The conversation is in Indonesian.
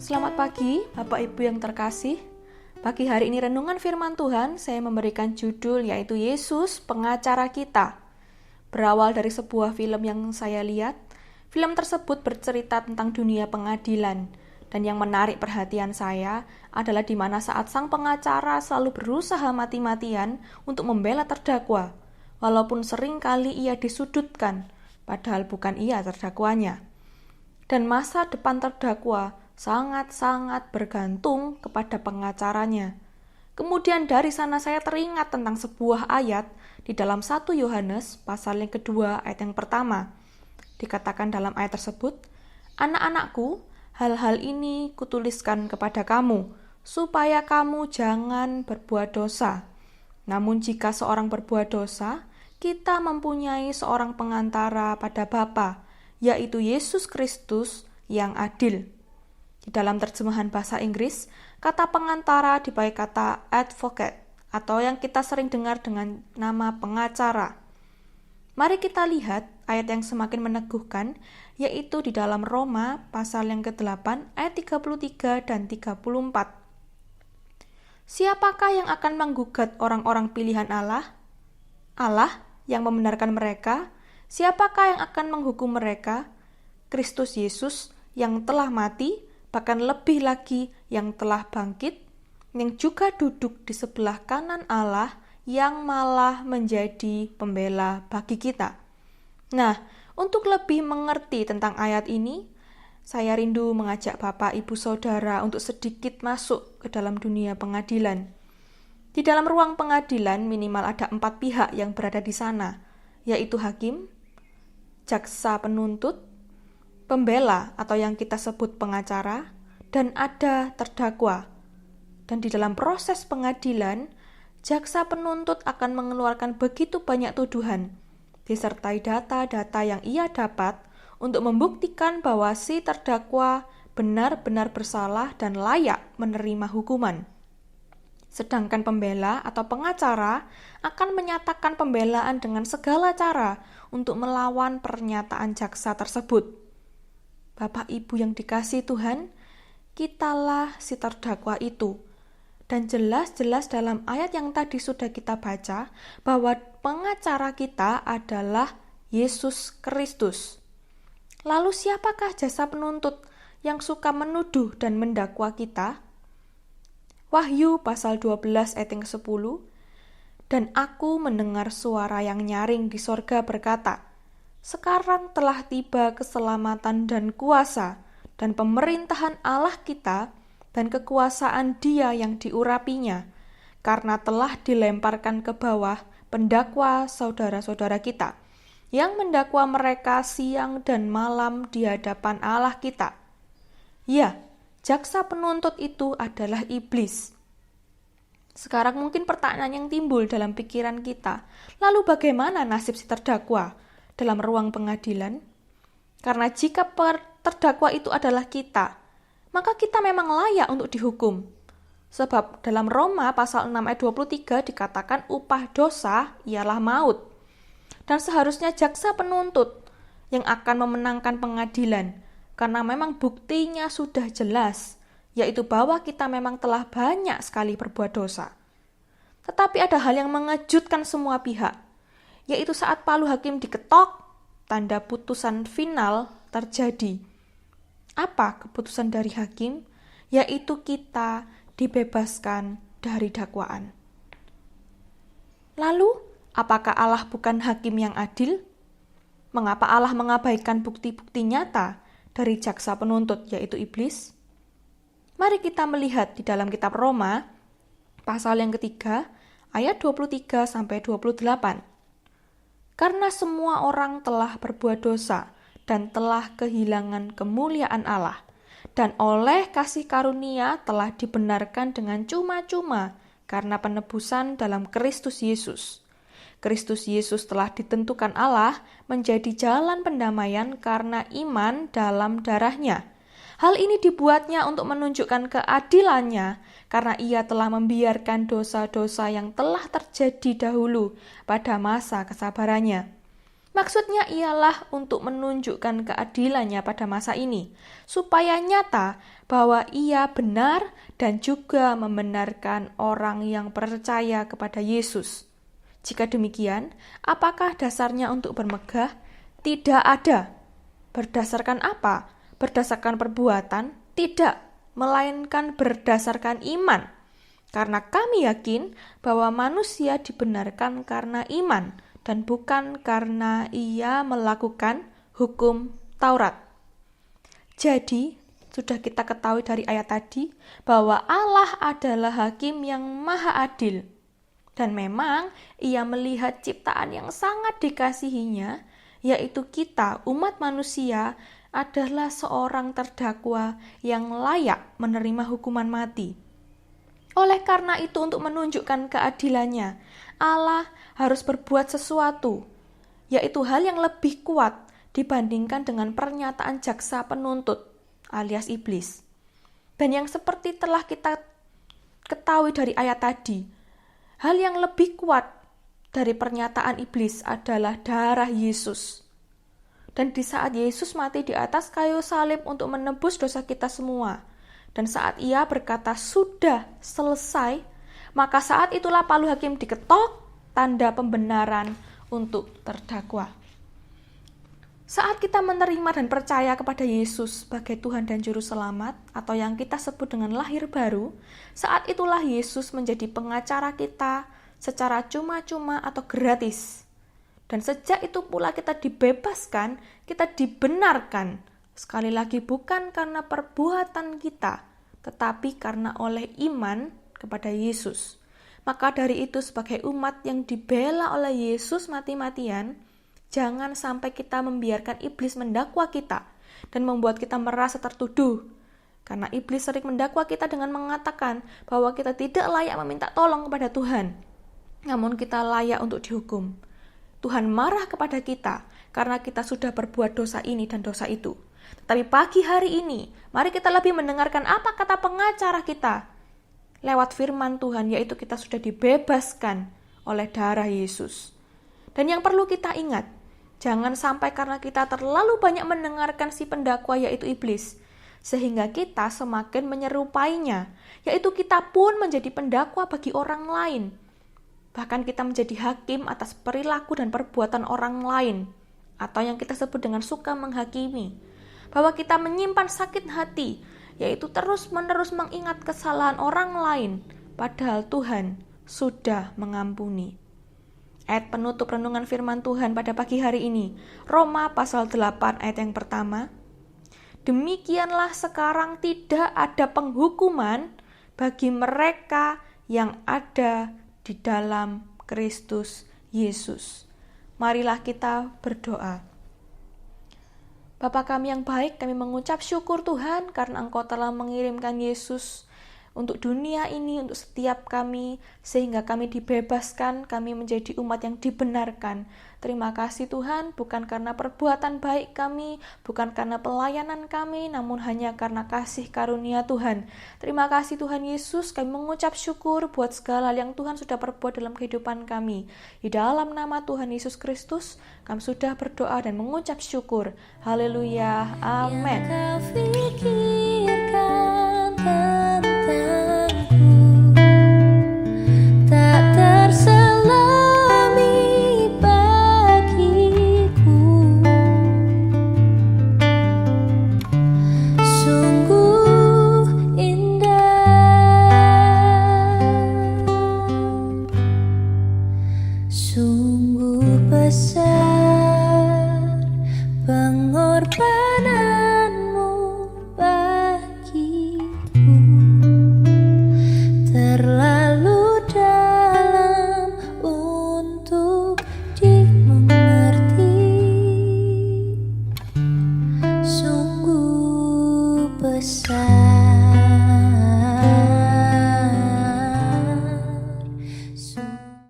Selamat pagi, Bapak Ibu yang terkasih. Pagi hari ini renungan firman Tuhan, saya memberikan judul yaitu Yesus Pengacara Kita. Berawal dari sebuah film yang saya lihat, film tersebut bercerita tentang dunia pengadilan. Dan yang menarik perhatian saya adalah di mana saat sang pengacara selalu berusaha mati-matian untuk membela terdakwa, walaupun sering kali ia disudutkan, padahal bukan ia terdakwanya. Dan masa depan terdakwa sangat-sangat bergantung kepada pengacaranya. Kemudian dari sana saya teringat tentang sebuah ayat di dalam 1 Yohanes pasal yang kedua ayat yang pertama. Dikatakan dalam ayat tersebut, "Anak-anakku, hal-hal ini kutuliskan kepada kamu, supaya kamu jangan berbuat dosa. Namun jika seorang berbuat dosa, kita mempunyai seorang pengantara pada Bapa, yaitu Yesus Kristus yang adil." Di dalam terjemahan bahasa Inggris, kata pengantara dipakai kata advocate, atau yang kita sering dengar dengan nama pengacara. Mari kita lihat ayat yang semakin meneguhkan, yaitu di dalam Roma pasal yang ke-8 ayat 33 dan 34. Siapakah yang akan menggugat orang-orang pilihan Allah? Allah yang membenarkan mereka. Siapakah yang akan menghukum mereka? Kristus Yesus yang telah mati, bahkan lebih lagi yang telah bangkit, yang juga duduk di sebelah kanan Allah, yang malah menjadi pembela bagi kita. Nah, untuk lebih mengerti tentang ayat ini, saya rindu mengajak Bapak, Ibu, Saudara untuk sedikit masuk ke dalam dunia pengadilan. Di dalam ruang pengadilan minimal ada 4 pihak yang berada di sana, yaitu hakim, jaksa penuntut, pembela atau yang kita sebut pengacara, dan ada terdakwa. Dan di dalam proses pengadilan, jaksa penuntut akan mengeluarkan begitu banyak tuduhan, disertai data-data yang ia dapat untuk membuktikan bahwa si terdakwa benar-benar bersalah dan layak menerima hukuman. Sedangkan pembela atau pengacara akan menyatakan pembelaan dengan segala cara untuk melawan pernyataan jaksa tersebut. Bapak Ibu yang dikasihi Tuhan, kitalah si terdakwa itu. Dan jelas-jelas dalam ayat yang tadi sudah kita baca, bahwa pengacara kita adalah Yesus Kristus. Lalu siapakah jasa penuntut yang suka menuduh dan mendakwa kita? Wahyu pasal 12 ayat yang ke-10, "Dan aku mendengar suara yang nyaring di sorga berkata, sekarang telah tiba keselamatan dan kuasa dan pemerintahan Allah kita dan kekuasaan Dia yang diurapinya, karena telah dilemparkan ke bawah pendakwa saudara-saudara kita, yang mendakwa mereka siang dan malam di hadapan Allah kita." Ya, jaksa penuntut itu adalah iblis. Sekarang mungkin pertanyaan yang timbul dalam pikiran kita, lalu bagaimana nasib si terdakwa dalam ruang pengadilan? Karena jika terdakwa itu adalah kita, maka kita memang layak untuk dihukum. Sebab dalam Roma pasal 6 ayat 23 dikatakan upah dosa ialah maut. Dan seharusnya jaksa penuntut yang akan memenangkan pengadilan, karena memang buktinya sudah jelas, yaitu bahwa kita memang telah banyak sekali berbuat dosa. Tetapi ada hal yang mengejutkan semua pihak, yaitu saat palu hakim diketok, tanda putusan final terjadi. Apa keputusan dari hakim? Yaitu kita dibebaskan dari dakwaan. Lalu, apakah Allah bukan hakim yang adil? Mengapa Allah mengabaikan bukti-bukti nyata dari jaksa penuntut, yaitu iblis? Mari kita melihat di dalam kitab Roma, pasal yang ketiga, ayat 23 sampai 28. Karena semua orang telah berbuat dosa dan telah kehilangan kemuliaan Allah, dan oleh kasih karunia telah dibenarkan dengan cuma-cuma karena penebusan dalam Kristus Yesus. Kristus Yesus telah ditentukan Allah menjadi jalan pendamaian karena iman dalam darah-Nya. Hal ini dibuatnya untuk menunjukkan keadilannya, karena ia telah membiarkan dosa-dosa yang telah terjadi dahulu pada masa kesabarannya. Maksudnya ialah untuk menunjukkan keadilannya pada masa ini, supaya nyata bahwa ia benar dan juga membenarkan orang yang percaya kepada Yesus. Jika demikian, apakah dasarnya untuk bermegah? Tidak ada. Berdasarkan apa? Berdasarkan perbuatan? Tidak, melainkan berdasarkan iman. Karena kami yakin bahwa manusia dibenarkan karena iman, dan bukan karena ia melakukan hukum Taurat. Jadi, sudah kita ketahui dari ayat tadi bahwa Allah adalah hakim yang maha adil. Dan memang ia melihat ciptaan yang sangat dikasihinya, yaitu kita, umat manusia, adalah seorang terdakwa yang layak menerima hukuman mati. Oleh karena itu, untuk menunjukkan keadilannya, Allah harus berbuat sesuatu, yaitu hal yang lebih kuat dibandingkan dengan pernyataan jaksa penuntut alias iblis. Dan yang seperti telah kita ketahui dari ayat tadi, hal yang lebih kuat dari pernyataan iblis adalah darah Yesus. Dan di saat Yesus mati di atas kayu salib untuk menebus dosa kita semua, dan saat ia berkata sudah selesai, maka saat itulah palu hakim diketok, tanda pembenaran untuk terdakwa. Saat kita menerima dan percaya kepada Yesus sebagai Tuhan dan Juru Selamat, atau yang kita sebut dengan lahir baru, saat itulah Yesus menjadi pengacara kita secara cuma-cuma atau gratis. Dan sejak itu pula kita dibebaskan, kita dibenarkan. Sekali lagi bukan karena perbuatan kita, tetapi karena oleh iman kepada Yesus. Maka dari itu sebagai umat yang dibela oleh Yesus mati-matian, jangan sampai kita membiarkan iblis mendakwa kita dan membuat kita merasa tertuduh. Karena iblis sering mendakwa kita dengan mengatakan bahwa kita tidak layak meminta tolong kepada Tuhan. Namun kita layak untuk dihukum. Tuhan marah kepada kita karena kita sudah berbuat dosa ini dan dosa itu. Tetapi pagi hari ini, mari kita lebih mendengarkan apa kata pengacara kita. Lewat firman Tuhan, yaitu kita sudah dibebaskan oleh darah Yesus. Dan yang perlu kita ingat, jangan sampai karena kita terlalu banyak mendengarkan si pendakwa yaitu iblis, sehingga kita semakin menyerupainya, yaitu kita pun menjadi pendakwa bagi orang lain. Bahkan kita menjadi hakim atas perilaku dan perbuatan orang lain, atau yang kita sebut dengan suka menghakimi. Bahwa kita menyimpan sakit hati, yaitu terus-menerus mengingat kesalahan orang lain, padahal Tuhan sudah mengampuni. Ayat penutup renungan firman Tuhan pada pagi hari ini, Roma pasal 8 ayat yang pertama. Demikianlah sekarang tidak ada penghukuman bagi mereka yang ada di dalam Kristus Yesus. Marilah kita berdoa. Bapa kami yang baik, kami mengucap syukur Tuhan karena Engkau telah mengirimkan Yesus untuk dunia ini, untuk setiap kami, sehingga kami dibebaskan, kami menjadi umat yang dibenarkan. Terima kasih Tuhan, bukan karena perbuatan baik kami, bukan karena pelayanan kami, namun hanya karena kasih karunia Tuhan. Terima kasih Tuhan Yesus, kami mengucap syukur buat segala hal yang Tuhan sudah perbuat dalam kehidupan kami. Di dalam nama Tuhan Yesus Kristus, kami sudah berdoa dan mengucap syukur. Haleluya, amin. Besar